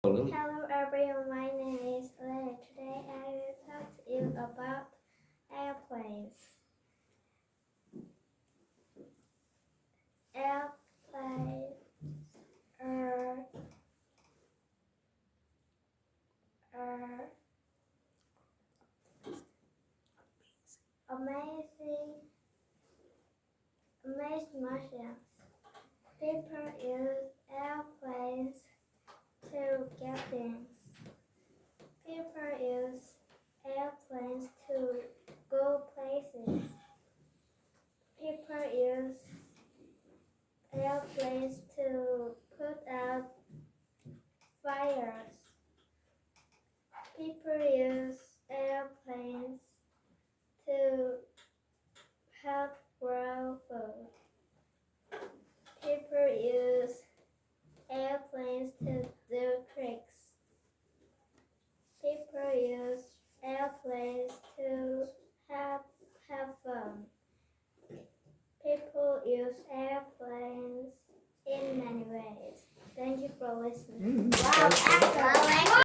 Hello. Hello everyone, my name is Lei. Today I will talk to you about airplanes. Airplanes are amazing machines. People use airplanes to get things. People use airplanes to go places. People use airplanes to put out fires. People use airplanes to help grow food. People use airplanes to do tricks. People use airplanes to have fun. People use airplanes in many ways. Thank you for listening. Wow, excellent.